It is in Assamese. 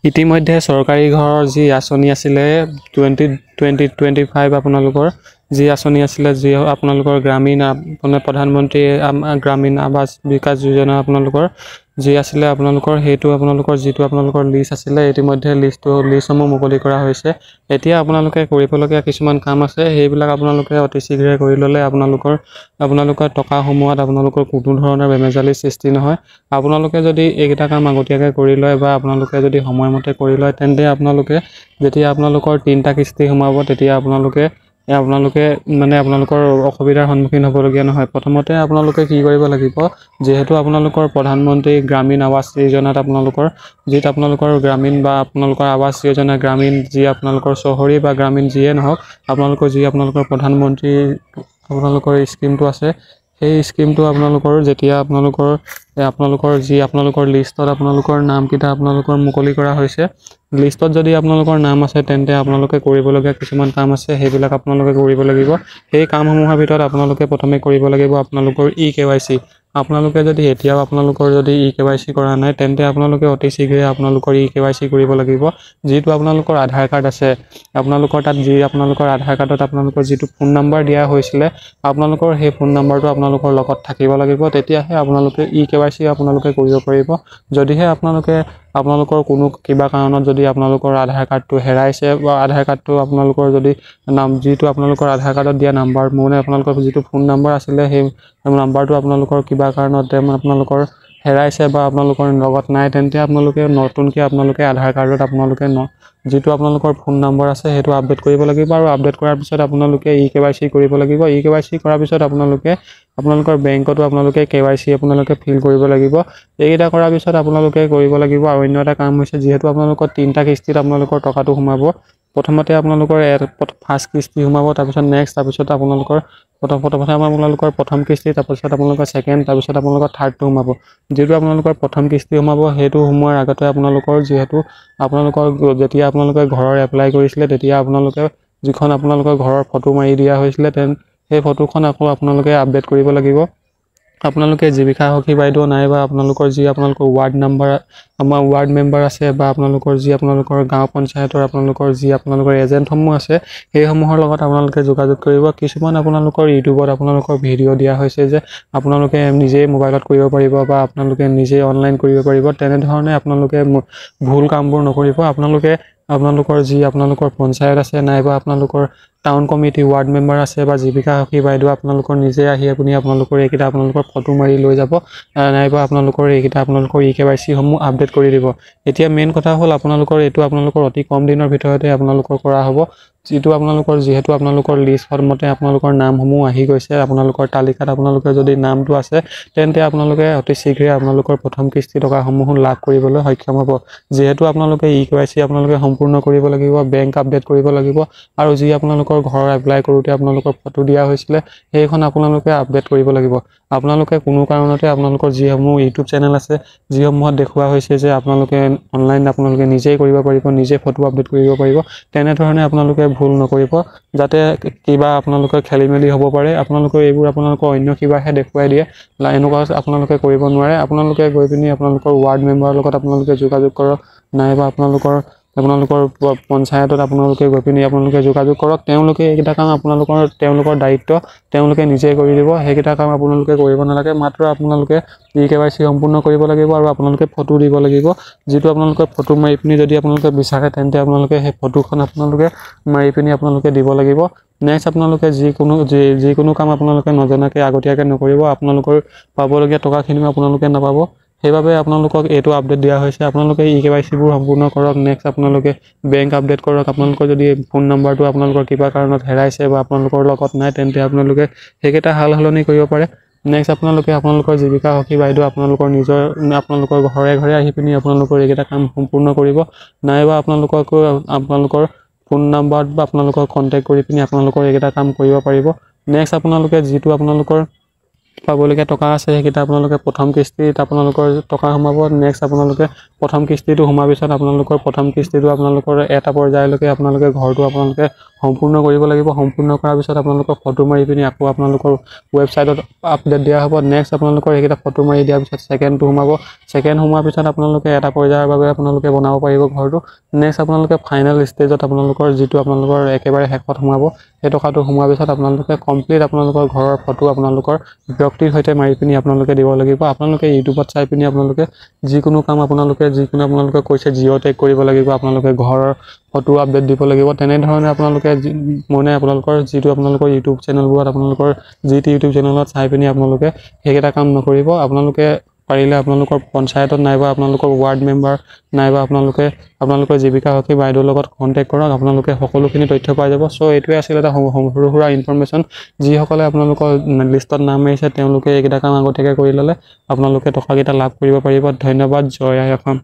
ইতিমধ্যে চৰকাৰী ঘৰৰ যি আঁচনি আছিলে 2025 আপোনালোকৰ যি আঁচনি আছিলে যি আপোনালোকৰ গ্ৰামীণ প্ৰধানমন্ত্ৰী গ্ৰামীণ আৱাস বিকাশ যোজনা আপোনালোকৰ যি আছিলে আপোনালোকৰ সেইটো আপোনালোকৰ যিটো আপোনালোকৰ লিষ্ট আছিলে ইতিমধ্যে লিষ্টসমূহ মুকলি কৰা হৈছে। এতিয়া আপোনালোকে কৰিবলগীয়া কিছুমান কাম আছে, সেইবিলাক আপোনালোকে অতি শীঘ্ৰে কৰি ল'লে আপোনালোকৰ টকাসমূহত আপোনালোকৰ কোনো ধৰণৰ বেমেজালি সৃষ্টি নহয়। আপোনালোকে যদি এইকেইটা কাম আগতীয়াকৈ কৰি লয় বা আপোনালোকে যদি সময়মতে কৰি লয় তেন্তে আপোনালোকে যেতিয়া আপোনালোকৰ 3টা কিস্তি সোমাব তেতিয়া আপোনালোকৰ অসুবিধাৰ সন্মুখীন হ'বলগীয়া নহয়। প্ৰথমতে আপোনালোকে কি কৰিব লাগিব, যিহেতু আপোনালোকৰ প্ৰধানমন্ত্ৰী গ্ৰামীণ আৱাস যোজনাত যিত আপোনালোকৰ গ্ৰামীণ বা আপোনালোকৰ আৱাস যোজনা গ্ৰামীণ যি আপোনালোকৰ চহৰী বা গ্ৰামীণ যিয়ে নহওক আপোনালোকৰ প্ৰধানমন্ত্ৰী আপোনালোকৰ স্কিমটো আছে, সেই স্কিমটো যেতিয়া আপোনালোকৰ লিষ্টত আপোনালোকৰ নামকেইটা আপোনালোকৰ মুকলি কৰা হৈছে, লিষ্টত যদি আপোনালোকৰ নাম আছে তেন্তে আপোনালোকে কৰিবলগীয়া কিছুমান কাম আছে, সেইবিলাক আপোনালোকে কৰিব লাগিব। সেই কামসমূহৰ ভিতৰত আপোনালোকে প্ৰথমে কৰিব লাগিব আপোনালোকৰ EKYC। আপোনালোকে যদি এতিয়াও EKYC কৰা নাই তেন্তে আপোনালোকে অতি শীঘ্ৰে আপোনালোকৰ EKYC কৰিব লাগিব। যিটো আপোনালোকৰ আধাৰ কাৰ্ড আছে, আপোনালোকৰ তাত আপোনালোকৰ আধাৰ কাৰ্ডত আপোনালোকৰ যিটো ফোন নম্বৰ দিয়া হৈছিলে আপোনালোকৰ সেই ফোন নম্বৰটো আপোনালোকৰ লগত থাকিব লাগিব, তেতিয়াহে আপোনালোকে EKYC আপোনালোকে কৰিব পাৰিব। যদিহে আপোনালোকৰ কোনো কিবা কাৰণত যদি আপোনালোকৰ আধাৰ কাৰ্ডটো হেৰাইছে বা আধাৰ কাৰ্ডটো আপোনালোকৰ যদি যিটো আপোনালোকৰ আধাৰ কাৰ্ডত দিয়া নাম্বাৰ আপোনালোকৰ যিটো ফোন নম্বৰ আছিলে সেই নাম্বাৰটো আপোনালোকৰ কিবা কাৰণত আপোনালোকৰ হেৰাইছে বা আপোনালোকৰ লগত নাই, তেন্তে আপোনালোকে নতুনকৈ আধাৰ কাৰ্ডত যিটো আপোনালোকৰ ফোন নম্বৰ আছে সেইটো আপডেট কৰিব লাগিব। আৰু আপডেট কৰাৰ পিছত আপোনালোকে EKYC কৰিব লাগিব। EKYC কৰাৰ পিছত আপোনালোকৰ বেংকতো KYC ফিল কৰিব লাগিব। এইকেইটা কৰাৰ পিছত আপোনালোকে কৰিব লাগিব আৰু অন্য এটা কাম হৈছে, যিহেতু আপোনালোকৰ 3টা কিস্তিত আপোনালোকৰ টকাটো সোমাব। প্ৰথমতে আপোনালোকৰ ফাৰ্ষ্ট কিস্তি সোমাব, তাৰপিছত নেক্সট, তাৰপিছত আপোনালোকৰ প্ৰথম কিস্তি, তাৰপিছত আপোনালোকৰ ছেকেণ্ড, তাৰপিছত আপোনালোকৰ থাৰ্ডটো সোমাব। যিটো আপোনালোকৰ প্ৰথম কিস্তি সোমাব সেইটো সোমোৱাৰ আগতে যেতিয়া আপোনালোকে ঘৰৰ এপ্লাই কৰিছিলে তেতিয়া যিখন আপোনালোকৰ ঘৰৰ ফটো মাৰি দিয়া হৈছিলে সেই ফটোখন আকৌ আপোনালোকে আপডেট কৰিব লাগিব। আপোনালোকে জীৱিকা সখী বাইদেউ নাইবা আপোনালোকৰ ৱাৰ্ড মেম্বাৰ আছে বা আপোনালোকৰ গাঁও পঞ্চায়তৰ আপোনালোকৰ এজেণ্টসমূহ আছে, সেইসমূহৰ লগত আপোনালোকে যোগাযোগ কৰিব। কিছুমান আপোনালোকৰ ইউটিউবত ভিডিঅ' দিয়া হৈছে যে আপোনালোকে নিজেই মোবাইলত কৰিব পাৰিব বা আপোনালোকে নিজেই অনলাইন কৰিব পাৰিব। তেনেধৰণে আপোনালোকে ভুল কামবোৰ নকৰিব। আপোনালোকৰ পঞ্চায়ত আছে নাইবা আপোনালোকৰ টাউন কমিটি ৱাৰ্ড মেম্বাৰ আছে বা জীৱিকা সখী বাইদেউ নিজে আহি এইকেইটা ফটো মাৰি লৈ যাব, নাইবা এইকেইটা EKYC সমূহ আপডেট কৰি দিব। এতিয়া মেইন কথা হ'ল এইটো অতি কম দিনৰ ভিতৰতে কৰা হ'ব। যিহেতু আপোনালোকৰ লিষ্টৰ মতে আপোনালোকৰ নামসমূহ আহি গৈছে, আপোনালোকৰ তালিকাত যদি নামটো আছে তেন্তে আপোনালোকে অতি শীঘ্ৰে প্ৰথম কিস্তি টকাসমূহ লাভ কৰিবলৈ সক্ষম হ'ব। যিহেতু EKYC সম্পূৰ্ণ কৰিব লাগিব, বেংক আপডেট কৰিব লাগিব আৰু যি আপোনালোকৰ ঘৰৰ এপ্লাই কৰোঁতে ফটো দিয়া হৈছিলে সেইখন আপোনালোকে আপডেট কৰিব লাগিব। আপোনালোকে কোনো কাৰণতে যিসমূহ ইউটিউব চেনেল আছে যিসমূহত দেখুওৱা হৈছে যে অনলাইন নিজেই কৰিব পাৰিব, নিজে ফটো আপডেট কৰিব পাৰিব, তেনেধৰণে আপোনালোকে ভুল নকৰিব, যাতে কিবা খেলি মেলি হ'ব পাৰে। এইবোৰ অন্য কিবাহে দেখুৱাই দিয়ে, এনেকুৱা আপোনালোকে কৰিব নোৱাৰে। আপোনালোকে গৈ পিনি ৱাৰ্ড মেম্বাৰৰ লগত যোগাযোগ কৰক, নাইবা আপোনালোকৰ পঞ্চায়তত গৈ পিনি যোগাযোগ কৰক। তেওঁলোকে এইকেইটা কাম তেওঁলোকৰ দায়িত্ব, তেওঁলোকে নিজে কৰি দিব। সেইকেইটা কাম আপোনালোকে কৰিব নালাগে, মাত্ৰ EKYC সম্পূৰ্ণ কৰিব লাগিব আৰু ফটো দিব লাগিব। যিটো ফটো মাৰি পিনি যদি বিচাৰে তেন্তে সেই ফটোখন মাৰি পিনি দিব লাগিব। নেক্সট যিকোনো কাম নজনাকৈ আগতীয়াকৈ নকৰিব, পাবলগীয়া টকাখিনিও নাপাব। সেইবাবে এইটো আপডেট দিয়া হৈছে। EKYC বোৰ সম্পূৰ্ণ কৰক। নেক্সট বেংক আপডেট কৰক। যদি ফোন নম্বৰটো কিবা কাৰণত হেৰাইছে বা আপোনালোকৰ লগত নাই তেন্তে সেইকেইটা সলনি কৰিব পাৰে। নেক্সট আপোনালোকৰ জীৱিকা সখী বাইদেউ আপোনালোকৰ ঘৰে ঘৰে আহি পিনি এইকেইটা কাম সম্পূৰ্ণ কৰিব, নাইবা আপোনালোকৰ ফোন নম্বৰত বা কণ্টেক্ট কৰি পিনি এইকেইটা কাম কৰিব পাৰিব। নেক্সট যিটো পাবলগীয়া টকা আছে সেইকেইটা আপোনালোকে প্ৰথম কিস্তিত আপোনালোকৰ টকা সোমাব। নেক্সট আপোনালোকে প্ৰথম কিস্তিটো সোমোৱাৰ পিছত আপোনালোকৰ প্ৰথম কিস্তিটো আপোনালোকৰ এটা পৰ্যায়লৈকে আপোনালোকে ঘৰটো আপোনালোকে সম্পূৰ্ণ কৰিব লাগিব। সম্পূৰ্ণ কৰাৰ পিছত আপোনালোকৰ ফটো মাৰি পিনি আকৌ আপোনালোকৰ ৱেবছাইটত আপডেট দিয়া হ'ব। নেক্সট আপোনালোকৰ এইকেইটা ফটো মাৰি দিয়াৰ পিছত ছেকেণ্ডটো সোমাব। ছেকেণ্ড সোমোৱাৰ পিছত আপোনালোকে এটা পৰ্যায়ৰ বাবে আপোনালোকে বনাব পাৰিব ঘৰটো। নেক্সট আপোনালোকে ফাইনেল ষ্টেজত আপোনালোকৰ যিটো আপোনালোকৰ একেবাৰে শেষত সোমাব, সেই টকাটো সোমোৱাৰ পিছত আপোনালোকে কমপ্লিট আপোনালোকৰ ঘৰৰ ফটো আপোনালোকৰ ব্যক্তিৰ সৈতে মাৰি পিনি আপোনালোকে দিব লাগিব। আপোনালোকে ইউটিউবত চাই পিনি আপোনালোকে যিকোনো কাম আপোনালোকে কৈছে জিঅ' টেগ কৰিব লাগিব, আপোনালোকে ঘৰৰ ফটো আপডেট দিব লাগিব। তেনেধৰণে আপোনালোকে মানে আপোনালোকৰ যিটো আপোনালোকৰ ইউটিউব চেনেলবোৰত আপোনালোকৰ যিটো ইউটিউব চেনেলত চাই পিনি আপোনালোকে সেইকেইটা কাম নকৰিব। আপোনালোকে পাৰিলে আপোনালোকৰ পঞ্চায়তত নাইবা আপোনালোকৰ ৱাৰ্ড মেম্বাৰ নাইবা আপোনালোকৰ জীৱিকা সখী বাইদেউৰ লগত কণ্টেক্ট কৰক। আপোনালোকে সকলোখিনি তথ্য পাই যাব। চ' এইটোৱে আছিল এটা সৰু সুৰা ইনফৰমেশ্যন। যিসকলে আপোনালোকৰ লিষ্টত নাম মাৰিছে তেওঁলোকে এইকেইটা কাম আগতীয়াকৈ কৰি ল'লে আপোনালোকে টকাকেইটা লাভ কৰিব পাৰিব। ধন্যবাদ। জয় আই অসম।